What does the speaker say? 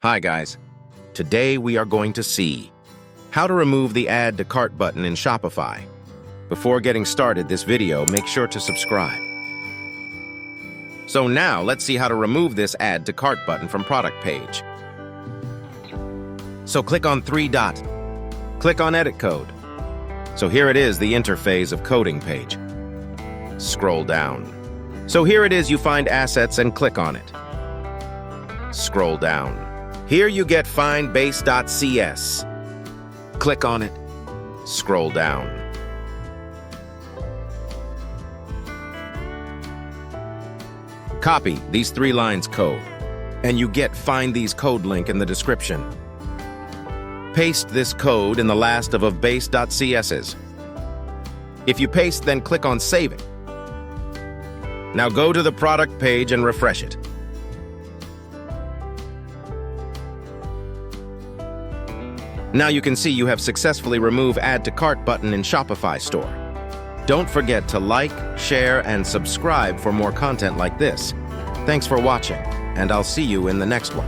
Hi guys, today we are going to see how to remove the Add to Cart button in Shopify. Before getting started this video, make sure to subscribe. So now let's see how to remove this Add to Cart button from product page. So click on three dot, click on Edit Code. So here it is, the interface of coding page. Scroll down. So here it is, you find assets and click on it. Scroll down. Here you get find base.cs. Click on it. Scroll down. Copy these 3 lines code, and you get find these code link in the description. Paste this code in the last of base.cs's. If you paste, then click on Saving. Now go to the product page and refresh it. Now you can see you have successfully removed Add to Cart button in Shopify store. Don't forget to like, share, and subscribe for more content like this. Thanks for watching, and I'll see you in the next one.